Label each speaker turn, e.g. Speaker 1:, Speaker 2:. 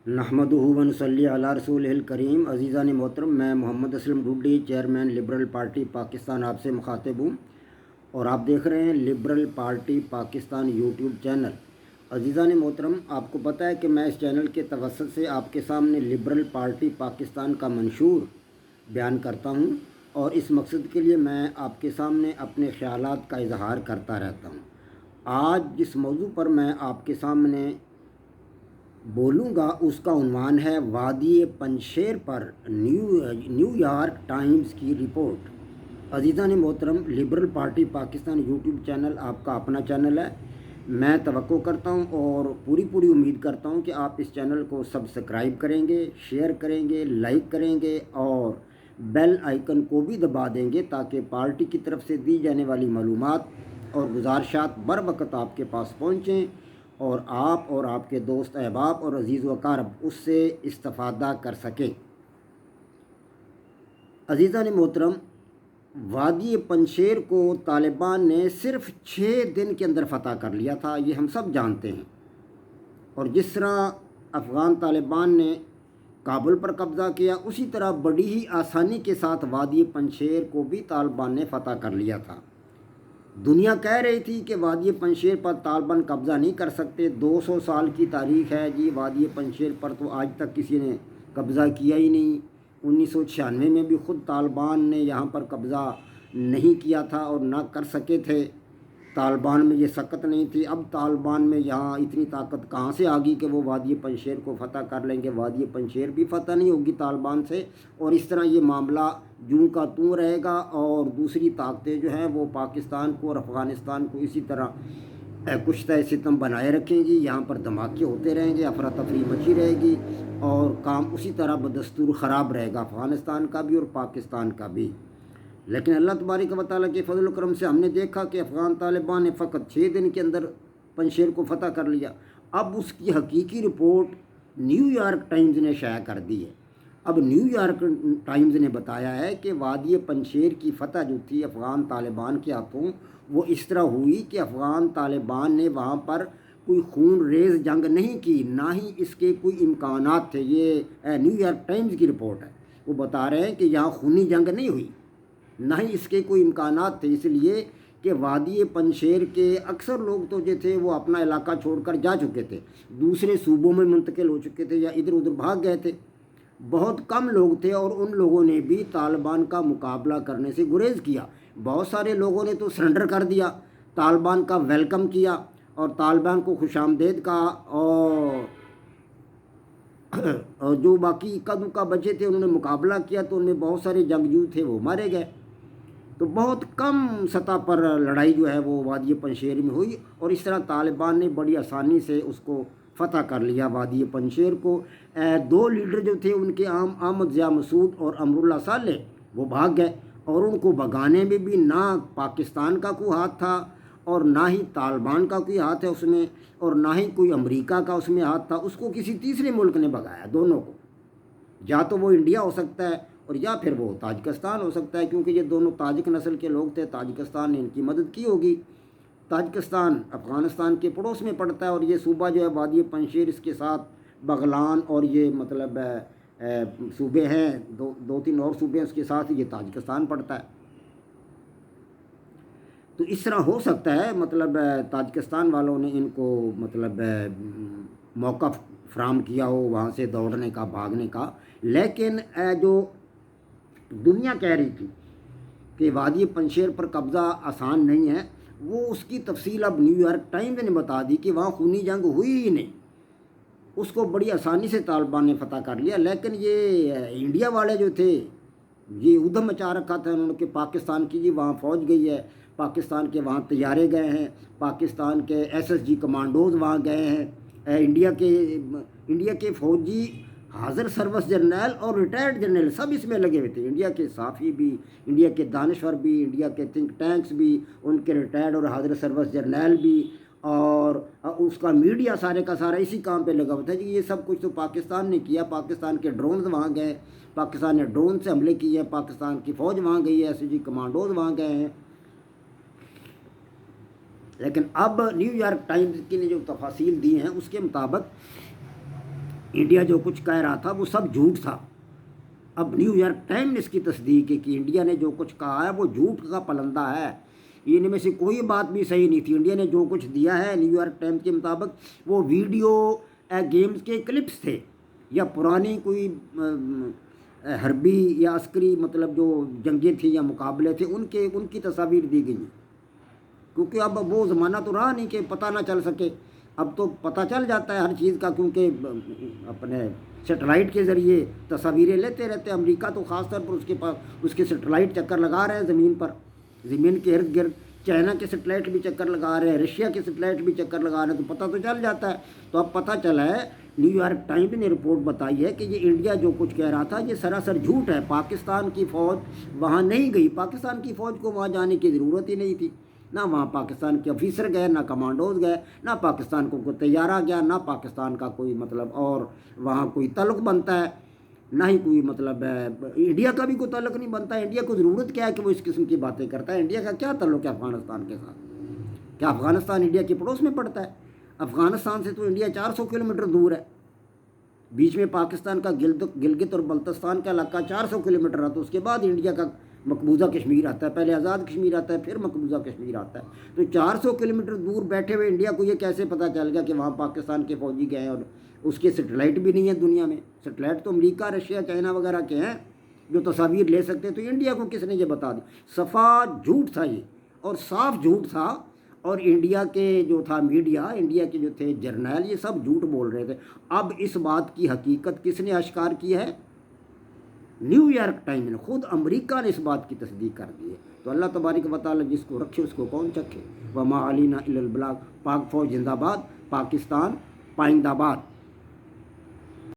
Speaker 1: नहमदुहु व नसल्ली अला रसूलिहिल करीम। अज़ीज़ान मोहतरम, मैं मोहम्मद असलम ढूंढी, चेयरमैन लिबरल पार्टी पाकिस्तान आपसे मुखातिब हूँ और आप देख रहे हैं लिबरल पार्टी पाकिस्तान यूट्यूब चैनल। अज़ीज़ान मोहतरम, आपको पता है कि मैं इस चैनल के तवस्सुत से आपके सामने लिबरल पार्टी पाकिस्तान का मंशूर बयान करता हूँ और इस मकसद के लिए मैं आपके सामने अपने ख़यालात का इजहार करता रहता हूँ। आज जिस मौजू पर मैं आपके सामने बोलूँगा उसका उन्वान है वादी पंजशेर पर न्यूयॉर्क टाइम्स की रिपोर्ट। अज़ीज़ान मोहतरम, liberal Party Pakistan YouTube channel आपका अपना चैनल है। मैं तवक्को करता हूं और पूरी उम्मीद करता हूं कि आप इस चैनल को सब्सक्राइब करेंगे, शेयर करेंगे, लाइक करेंगे और बेल आइकन को भी दबा देंगे ताकि पार्टी की तरफ से दी जाने वाली मालूमात और गुजारिशात बर वक्त आपके पास पहुँचें और आप और आपके दोस्त अहबाब और अजीज़ व कारब उससे इस्तिफ़ादा कर सकें। अज़ीज़ान मोहतरम, वादी पंजशेर को तालिबान ने सिर्फ़ 6 दिन के अंदर फ़तह कर लिया था, ये हम सब जानते हैं। और जिस तरह अफ़गान तालिबान ने काबुल पर कब्ज़ा किया, उसी तरह बड़ी ही आसानी के साथ वादी पंजशेर को भी तालिबान ने फ़तह कर लिया था। दुनिया कह रही थी कि वादी पंजशेर पर तालिबान कब्ज़ा नहीं कर सकते, 200 साल की तारीख़ है जी वादी पंजशेर पर, तो आज तक किसी ने कब्ज़ा किया ही नहीं। 1996 में भी ख़ुद तालिबान ने यहाँ पर कब्ज़ा नहीं किया था और ना कर सके थे। तालिबान में ये सकत नहीं थी। अब तालिबान में यहाँ इतनी ताकत कहाँ से आ गई कि वो वादी पंजशेर को फ़तह कर लेंगे। वादी पंजशेर भी फ़तह नहीं होगी तालिबान से और इस तरह ये मामला जूं का तूं रहेगा और दूसरी ताकतें जो हैं वो पाकिस्तान को और अफ़गानिस्तान को इसी तरह कुश्ता सितम बनाए रखेंगी। यहाँ पर धमाके होते रहेंगे, अफरा तफरी मची रहेगी और काम उसी तरह बदस्तूर ख़राब रहेगा, अफ़गानिस्तान का भी और पाकिस्तान का भी। लेकिन अल्लाह तबारक व तआला के फजल करम से हमने देखा कि अफ़गान तालिबान ने फ़कत 6 दिन के अंदर पंजशेर को फ़तह कर लिया। अब उसकी हकीकी रिपोर्ट न्यूयॉर्क टाइम्स ने शाया कर दी है। अब न्यूयॉर्क टाइम्स ने बताया है कि वादी पंजशेर की फ़तह जो थी अफ़गान तालिबान के हाथों, वो इस तरह हुई कि अफ़गान तालिबान ने वहाँ पर कोई खून रेज़ जंग नहीं की, ना ही इसके कोई इम्कानात थे। ये न्यूयॉर्क टाइम्स की रिपोर्ट है। वो बता रहे हैं कि यहाँ खूनी जंग नहीं हुई, ना ही इसके कोई इम्कानात थे, इसलिए कि वादी पंजशेर के अक्सर लोग तो जो थे वो अपना इलाका छोड़कर जा चुके थे, दूसरे सूबों में मुंतकिल हो चुके थे या इधर उधर भाग गए थे। बहुत कम लोग थे और उन लोगों ने भी तालिबान का मुकाबला करने से गुरेज किया। बहुत सारे लोगों ने तो सरेंडर कर दिया, तालिबान का वेलकम किया और तालिबान को खुशामदेद कहा और जो बाकी इक्का दुक्का बचे थे उन्होंने मुकाबला किया, तो उनमें बहुत सारे जंगजू थे वो मारे गए। तो बहुत कम सतह पर लड़ाई जो है वो वादी पंजशेर में हुई और इस तरह तालिबान ने बड़ी आसानी से उसको फ़तह कर लिया वादी पंजशेर को। 2 लीडर जो थे उनके अहमद ज़िया मसूद और अमरुल्लाह सालेह वो भाग गए और उनको भगाने में भी ना पाकिस्तान का कोई हाथ था और ना ही तालिबान का कोई हाथ है उसमें और ना ही कोई अमेरिका का उसमें हाथ था। उसको किसी तीसरे मुल्क ने भगाया दोनों को। या तो वो इंडिया हो सकता है और या फिर वो ताजिकिस्तान हो सकता है, क्योंकि ये दोनों ताजिक नस्ल के लोग थे। ताजिकिस्तान ने इनकी मदद की होगी। ताजिकिस्तान अफ़गानिस्तान के पड़ोस में पड़ता है और ये सूबा जो है वादी पंजशेर, इसके साथ बगलान और ये मतलब सूबे हैं, 2-3 और सूबे हैं उसके साथ ये ताजिकिस्तान पड़ता है। तो इस तरह हो सकता है मतलब ताजिकिस्तान वालों ने इनको मतलब मौका फ्राहम किया हो वहाँ से दौड़ने का, भागने का। लेकिन जो दुनिया कह रही थी कि वादी पंजशेर पर कब्ज़ा आसान नहीं है, वो उसकी तफसील अब न्यूयॉर्क टाइम्स ने बता दी कि वहाँ खूनी जंग हुई ही नहीं, उसको बड़ी आसानी से तालिबान ने फ़तह कर लिया। लेकिन ये इंडिया वाले जो थे ये उधम मचा रखा था उन्होंने कि पाकिस्तान की जी वहाँ फ़ौज गई है, पाकिस्तान के वहाँ तैयारे गए हैं, पाकिस्तान के एसएसजी कमांडोज वहाँ गए हैं, इंडिया के फ़ौजी हाज़र सर्विस जर्नल और रिटायर्ड जर्नल सब इसमें लगे हुए थे। इंडिया के साफ़ी भी, इंडिया के दानश्वर भी, इंडिया के थिंक टैंक्स भी, उनके रिटायर्ड और हाज़र सर्विस जर्नल भी और उसका मीडिया सारे का सारा इसी काम पे लगा हुआ था जी। ये सब कुछ तो पाकिस्तान ने किया, पाकिस्तान के ड्रोन वहाँ गए, पाकिस्तान ने ड्रोन से हमले किए हैं, पाकिस्तान की फ़ौज वहाँ गई है, एसएसजी कमांडोज वहाँ गए हैं। लेकिन अब न्यूयॉर्क टाइम्स की ने जो तफासील दी हैं उसके मुताबिक انڈیا جو کچھ کہہ رہا تھا وہ سب جھوٹ تھا۔ اب نیو یارک ٹائم نے اس کی تصدیق ہے کہ انڈیا نے جو کچھ کہا ہے وہ جھوٹ کا پلندہ ہے، ان میں سے کوئی بات بھی صحیح نہیں تھی۔ انڈیا نے جو کچھ دیا ہے نیو یارک ٹائمز کے مطابق وہ ویڈیو گیمز کے کلپس تھے یا پرانی کوئی حربی یا عسکری مطلب جو جنگیں تھیں یا مقابلے تھے ان کی تصاویر دی گئی ہیں، کیونکہ اب وہ زمانہ تو رہا نہیں کہ پتہ نہ چل سکے، اب تو پتہ چل جاتا ہے ہر چیز کا، کیونکہ اپنے سیٹلائٹ کے ذریعے تصاویریں لیتے رہتے ہیں۔ امریکہ تو خاص طور پر اس کے پاس اس کے سیٹلائٹ چکر لگا رہے ہیں زمین پر، زمین کے ارد گرد چائنا کے سیٹلائٹ بھی چکر لگا رہے ہیں، رشیا کے سیٹلائٹ بھی چکر لگا رہے ہیں، تو پتہ تو چل جاتا ہے۔ تو اب پتہ چلا ہے، نیو یارک ٹائمز نے رپورٹ بتائی ہے کہ یہ انڈیا جو کچھ کہہ رہا تھا یہ سراسر جھوٹ ہے۔ پاکستان کی فوج وہاں نہیں گئی، پاکستان کی فوج کو وہاں جانے کی ضرورت ہی نہیں تھی، نہ وہاں پاکستان کے آفیسر گئے، نہ کمانڈوز گئے، نہ پاکستان کو کوئی طیارہ گیا، نہ پاکستان کا کوئی مطلب اور وہاں کوئی تعلق بنتا ہے، نہ ہی کوئی مطلب انڈیا کا بھی کوئی تعلق نہیں بنتا ہے۔ انڈیا کو ضرورت کیا ہے کہ وہ اس قسم کی باتیں کرتا ہے؟ انڈیا کا کیا تعلق ہے افغانستان کے ساتھ؟ کیا افغانستان انڈیا کے پڑوس میں پڑتا ہے؟ افغانستان سے تو انڈیا 400 کلومیٹر دور ہے، بیچ میں پاکستان کا گلگت اور بلتستان کا علاقہ 400 کلومیٹر ہے، تو اس کے بعد انڈیا کا مقبوضہ کشمیر آتا ہے، پہلے آزاد کشمیر آتا ہے پھر مقبوضہ کشمیر آتا ہے۔ تو 400 کلومیٹر دور بیٹھے ہوئے انڈیا کو یہ کیسے پتہ چل گیا کہ وہاں پاکستان کے فوجی گئے ہیں؟ اور اس کے سیٹلائٹ بھی نہیں ہے دنیا میں، سیٹلائٹ تو امریکہ، رشیا، چائنا وغیرہ کے ہیں جو تصاویر لے سکتے ہیں، تو انڈیا کو کس نے یہ بتا دی؟ صفا جھوٹ تھا یہ، اور صاف جھوٹ تھا، اور انڈیا کے جو تھا میڈیا، انڈیا کے جو تھے جرنیل، یہ سب جھوٹ بول رہے تھے۔ اب اس بات کی حقیقت کس نے اشکار کی ہے؟ نیو یارک ٹائم نے، خود امریکہ نے اس بات کی تصدیق کر دی ہے۔ تو اللہ تبارک و تعالیٰ جس کو رکھے اس کو کون چکھے۔ وما علینا الا البلاغ۔ پاک فوج زندہ باد، پاکستان پائندہ باد۔